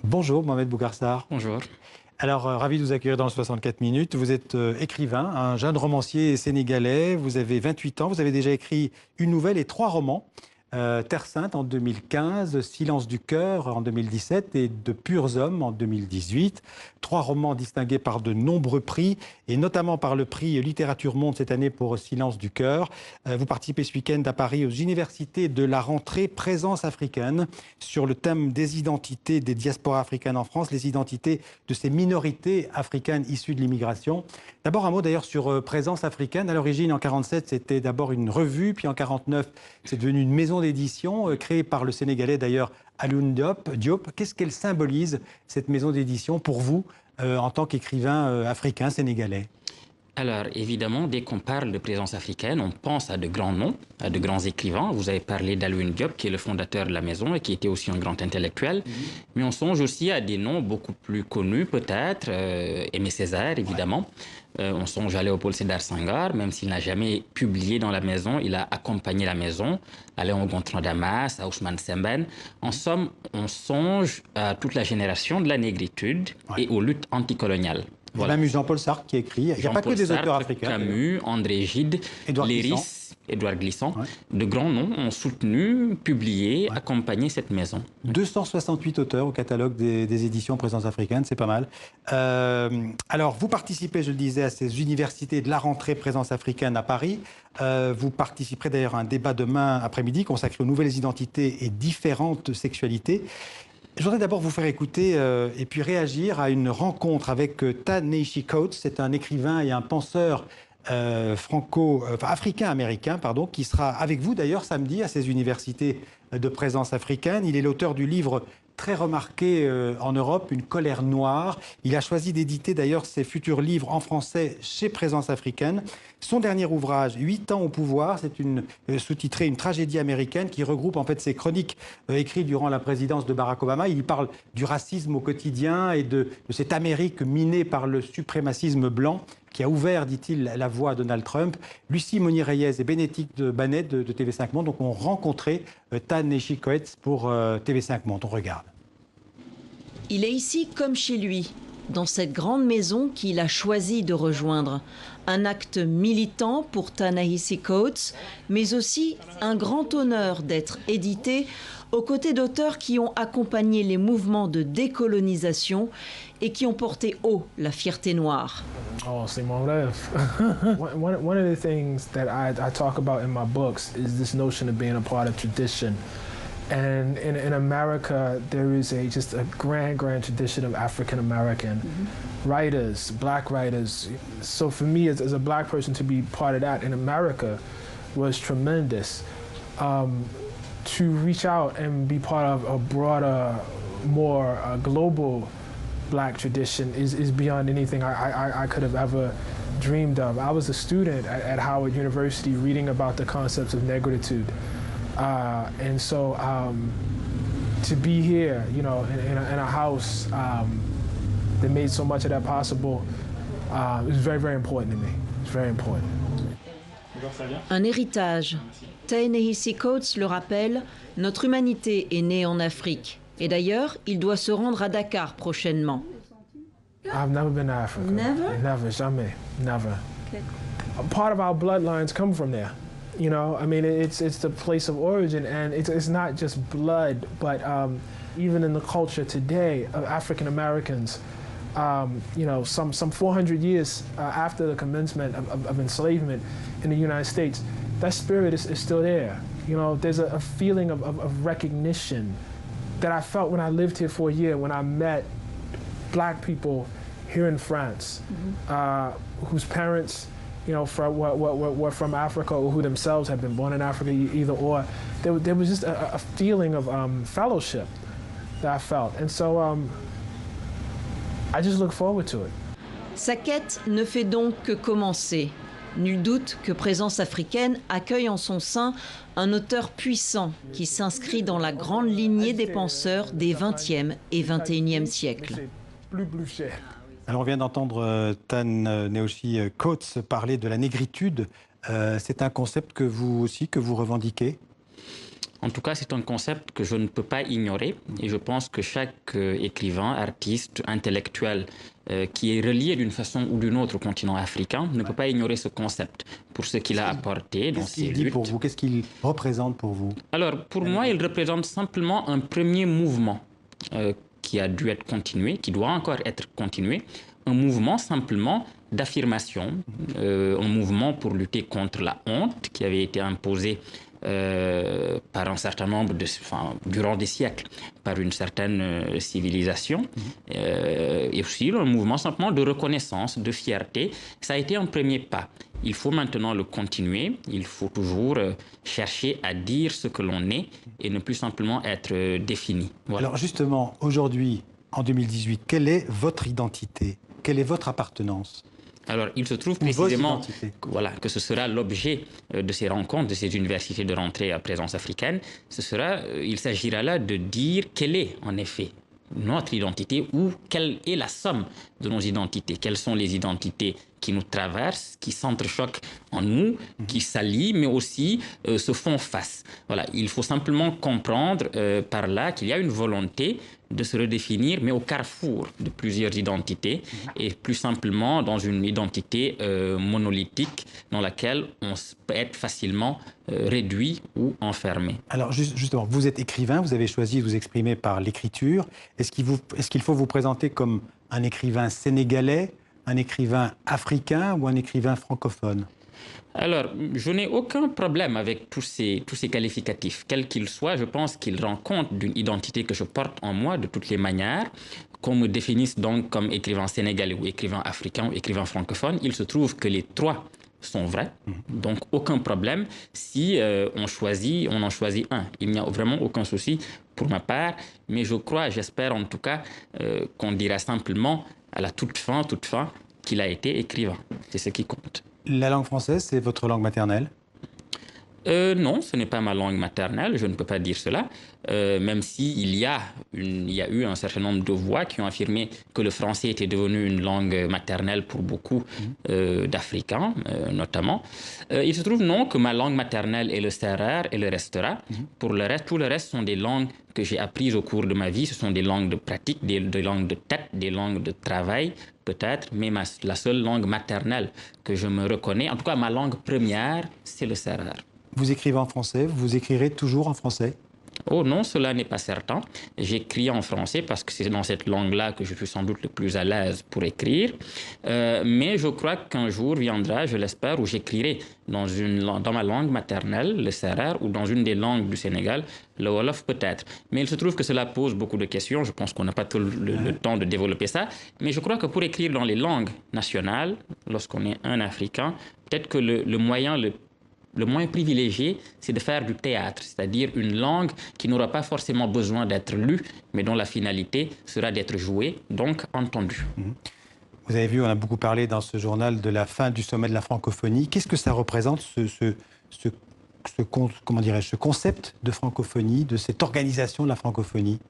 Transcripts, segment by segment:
Bonjour Mohamed Bougarsar. Bonjour. Alors, ravi de vous accueillir dans le 64 minutes. Vous êtes écrivain, un jeune romancier sénégalais. Vous avez 28 ans. Vous avez déjà écrit une nouvelle et 3 romans. Terre Sainte en 2015, Silence du cœur en 2017 et De purs hommes en 2018. 3 romans distingués par de nombreux prix et notamment par le prix Littérature Monde cette année pour Silence du cœur. Vous participez ce week-end à Paris aux universités de la rentrée Présence africaine sur le thème des identités des diasporas africaines en France, les identités de ces minorités africaines issues de l'immigration. D'abord un mot d'ailleurs sur Présence africaine. À l'origine en 47 c'était d'abord une revue, puis en 49 c'est devenu une maison d'édition créée par le Sénégalais d'ailleurs Alioune Diop. Qu'est-ce qu'elle symbolise, cette maison d'édition, pour vous, en tant qu'écrivain africain sénégalais? Alors, évidemment, dès qu'on parle de présence africaine, on pense à de grands noms, à de grands écrivains. Vous avez parlé d'Alioune Diop, qui est le fondateur de la maison et qui était aussi un grand intellectuel. Mais on songe aussi à des noms beaucoup plus connus, peut-être. Aimé Césaire, évidemment. On songe à Léopold Sédar Senghor, même s'il n'a jamais publié dans la maison, il a accompagné la maison, à Léon Gontran Damas, à Ousmane Sembène. En somme, on songe à toute la génération de la négritude et aux luttes anticoloniales. Voilà. Même Jean-Paul Sartre qui écrit. Il n'y a pas que des auteurs africains. Camus, André Gide, Léris, Édouard Glissant. De grands noms ont soutenu, publié, accompagné cette maison. 268 auteurs au catalogue des éditions Présence africaine, c'est pas mal. Alors, vous participez, je le disais, à ces universités de la rentrée Présence africaine à Paris. Vous participerez d'ailleurs à un débat demain après-midi consacré aux nouvelles identités et différentes sexualités. Je voudrais d'abord vous faire écouter et puis réagir à une rencontre avec Ta-Nehisi Coates. C'est un écrivain et un penseur africain-américain, qui sera avec vous d'ailleurs samedi à ces universités de Présence africaine. Il est l'auteur du livre très remarqué en Europe, Une colère noire. Il a choisi d'éditer d'ailleurs ses futurs livres en français chez Présence africaine. Son dernier ouvrage, 8 ans au pouvoir, c'est sous-titré Une tragédie américaine qui regroupe en fait ses chroniques écrites durant la présidence de Barack Obama. Il y parle du racisme au quotidien et de cette Amérique minée par le suprémacisme blanc qui a ouvert, dit-il, la voie à Donald Trump. Lucie Monnier-Reyes et Bénédicte Banet de TV5 Monde ont rencontré Ta-Nehisi Coates pour TV5 Monde. On regarde. Il est ici comme chez lui, dans cette grande maison qu'il a choisi de rejoindre. Un acte militant pour Ta-Nehisi Coates, mais aussi un grand honneur d'être édité aux côtés d'auteurs qui ont accompagné les mouvements de décolonisation et qui ont porté haut la fierté noire. Oh, c'est mon rêve. One of the things that I talk about in my books is this notion of being a part of tradition. And in America, there is just a grand tradition of African-American writers, black writers. So for me, as a black person, to be part of that in America was tremendous. To reach out and be part of a broader, more global black tradition is beyond anything I could have ever dreamed of. I was a student at Howard University reading about the concepts of negritude. And so to be here, you know, in a house that made so much of that possible is very, very important to me. It's very important. Un héritage. Ta-Nehisi Coates le rappelle, notre humanité est née en Afrique. Et d'ailleurs, il doit se rendre à Dakar prochainement. I've never been to Africa. Never? Never, jamais, never. Okay. Part of our bloodlines come from there. You know, I mean, it's the place of origin, and it's not just blood, but even in the culture today of African Americans, you know, some 400 years after the commencement of enslavement in the United States, that spirit is still there. You know, there's a feeling of recognition that I felt when I lived here for a year, when I met black people here in France, whose parents, you know, were from Africa or who themselves had been born in Africa, either or. There was just a feeling of fellowship that I felt. And so I just look forward to it. Sa quête ne fait donc que commencer. Nul doute que Présence africaine accueille en son sein un auteur puissant qui s'inscrit dans la grande lignée des penseurs des 20e et 21e siècles. Alors on vient d'entendre Ta-Nehisi Coates parler de la négritude. C'est un concept que vous aussi, que vous revendiquez? En tout cas, c'est un concept que je ne peux pas ignorer et je pense que chaque écrivain, artiste, intellectuel qui est relié d'une façon ou d'une autre au continent africain ne peut pas ignorer ce concept pour ce qu'il a apporté dans ses Qu'est-ce qu'il dit luttes. pour vous? Qu'est-ce qu'il représente pour vous? Alors, pour moi, il représente simplement un premier mouvement qui a dû être continué, qui doit encore être continué, un mouvement simplement d'affirmation, un mouvement pour lutter contre la honte qui avait été imposée par un certain nombre durant des siècles, par une certaine civilisation, et aussi un mouvement simplement de reconnaissance, de fierté. Ça a été un premier pas. Il faut maintenant le continuer. Il faut toujours chercher à dire ce que l'on est et ne plus simplement être défini. Voilà. Alors justement, aujourd'hui, en 2018, quelle est votre identité? Quelle est votre appartenance? Alors, il se trouve précisément que ce sera l'objet de ces rencontres, de ces universités de rentrée à présence africaine. Il s'agira là de dire quelle est en effet notre identité ou quelle est la somme de nos identités. Quelles sont les identités qui nous traversent, qui s'entrechoquent en nous, qui s'allient, mais aussi se font face. Voilà, il faut simplement comprendre par là qu'il y a une volonté de se redéfinir, mais au carrefour de plusieurs identités, et plus simplement dans une identité monolithique dans laquelle on peut être facilement réduit ou enfermé. Alors justement, vous êtes écrivain, vous avez choisi de vous exprimer par l'écriture. Est-ce qu'il faut vous présenter comme un écrivain sénégalais, un écrivain africain ou un écrivain francophone? Alors, je n'ai aucun problème avec tous ces qualificatifs. Quels qu'ils soient, je pense qu'ils rendent compte d'une identité que je porte en moi de toutes les manières. Qu'on me définisse donc comme écrivain sénégalais ou écrivain africain ou écrivain francophone, il se trouve que les trois sont vrais. Donc, aucun problème si on en choisit un. Il n'y a vraiment aucun souci pour ma part. Mais j'espère en tout cas qu'on dira simplement à la toute fin, qu'il a été écrivain. C'est ce qui compte. La langue française, c'est votre langue maternelle? Non, ce n'est pas ma langue maternelle, je ne peux pas dire cela, même s'il y a eu un certain nombre de voix qui ont affirmé que le français était devenu une langue maternelle pour beaucoup d'Africains, notamment. Il se trouve non que ma langue maternelle est le sérère et le restera. Pour le reste, tout le reste sont des langues que j'ai apprises au cours de ma vie. Ce sont des langues de pratique, des langues de tête, des langues de travail, peut-être, mais la seule langue maternelle que je me reconnais, en tout cas ma langue première, c'est le sérère. Vous écrivez en français, vous écrirez toujours en français? Oh non, cela n'est pas certain. J'écris en français parce que c'est dans cette langue-là que je suis sans doute le plus à l'aise pour écrire. Mais je crois qu'un jour viendra, je l'espère, où j'écrirai dans ma langue maternelle, le sérère, ou dans une des langues du Sénégal, le wolof peut-être. Mais il se trouve que cela pose beaucoup de questions. Je pense qu'on n'a pas tout le temps de développer ça. Mais je crois que pour écrire dans les langues nationales, lorsqu'on est un Africain, peut-être que le moyen privilégié, c'est de faire du théâtre, c'est-à-dire une langue qui n'aura pas forcément besoin d'être lue, mais dont la finalité sera d'être jouée, donc entendue. Vous avez vu, on a beaucoup parlé dans ce journal de la fin du sommet de la francophonie. Qu'est-ce que ça représente, ce concept de francophonie, de cette organisation de la francophonie?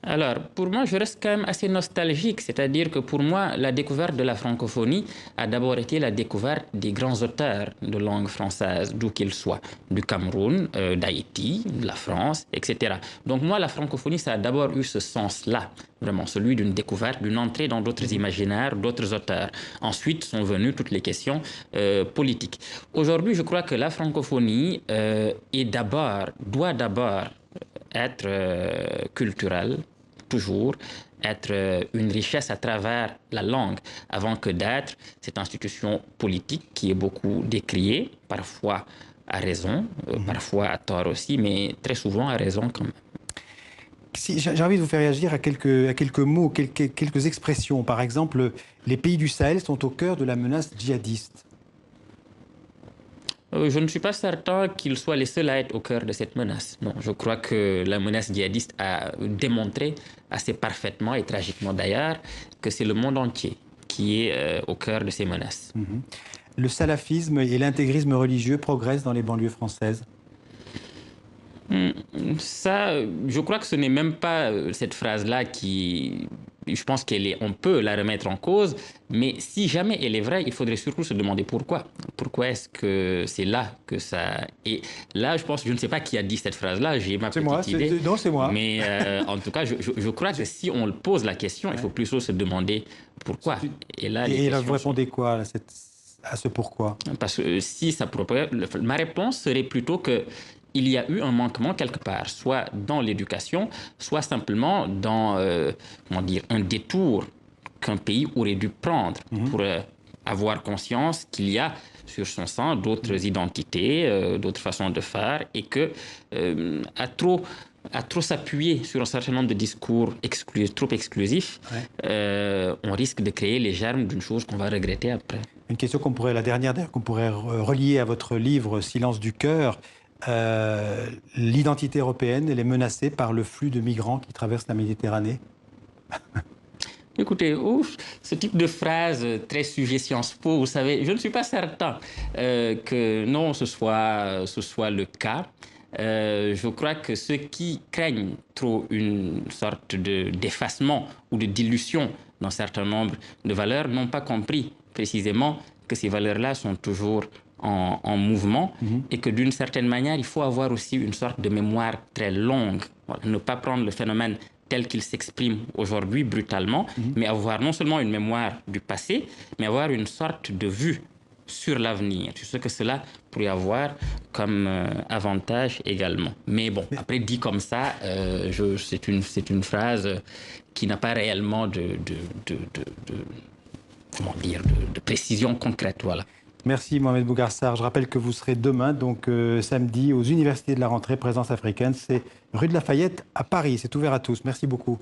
Alors, pour moi, je reste quand même assez nostalgique, c'est-à-dire que pour moi, la découverte de la francophonie a d'abord été la découverte des grands auteurs de langue française, d'où qu'ils soient, du Cameroun, d'Haïti, de la France, etc. Donc moi, la francophonie, ça a d'abord eu ce sens-là, vraiment, celui d'une découverte, d'une entrée dans d'autres imaginaires, d'autres auteurs. Ensuite sont venues toutes les questions politiques. Aujourd'hui, je crois que la francophonie doit d'abord être culturelle, toujours être une richesse à travers la langue, avant que d'être cette institution politique qui est beaucoup décriée, parfois à raison, parfois à tort aussi, mais très souvent à raison quand même. Si, j'ai envie de vous faire réagir à quelques mots, quelques expressions. Par exemple, les pays du Sahel sont au cœur de la menace djihadiste. Je ne suis pas certain qu'ils soient les seuls à être au cœur de cette menace. Non, je crois que la menace djihadiste a démontré assez parfaitement et tragiquement d'ailleurs que c'est le monde entier qui est au cœur de ces menaces. Le salafisme et l'intégrisme religieux progressent dans les banlieues françaises? Ça, je crois que ce n'est même pas cette phrase-là qui je pense on peut la remettre en cause, mais si jamais elle est vraie, il faudrait surtout se demander pourquoi. Pourquoi est-ce que c'est là que ça... Et là, je ne sais pas qui a dit cette phrase-là, j'ai ma petite idée. Non, c'est moi. Mais en tout cas, je crois que si on pose la question, il faut plutôt se demander pourquoi. Et là, vous répondez quoi à ce pourquoi? Parce que si ça pourrait... Ma réponse serait plutôt que il y a eu un manquement quelque part, soit dans l'éducation, soit simplement dans un détour qu'un pays aurait dû prendre pour avoir conscience qu'il y a sur son sein d'autres identités, d'autres façons de faire, et que à trop s'appuyer sur un certain nombre de discours trop exclusifs, on risque de créer les germes d'une chose qu'on va regretter après. Une question la dernière qu'on pourrait relier à votre livre « Silence du cœur ». L'identité européenne, elle est menacée par le flux de migrants qui traversent la Méditerranée? Écoutez, ce type de phrase très sujet Sciences Po, vous savez, je ne suis pas certain que non, ce soit le cas. Je crois que ceux qui craignent trop une sorte d'effacement ou de dilution d'un certain nombre de valeurs n'ont pas compris précisément que ces valeurs-là sont toujours en mouvement et que d'une certaine manière, il faut avoir aussi une sorte de mémoire très longue. Voilà, ne pas prendre le phénomène tel qu'il s'exprime aujourd'hui brutalement, mais avoir non seulement une mémoire du passé, mais avoir une sorte de vue sur l'avenir, sur ce que cela pourrait avoir comme avantage également. Mais bon, après dit comme ça, c'est une phrase qui n'a pas réellement de précision concrète, voilà. Merci Mohamed Bougarsar. Je rappelle que vous serez demain, donc samedi, aux Universités de la Rentrée, Présence africaine. C'est rue de Lafayette à Paris. C'est ouvert à tous. Merci beaucoup.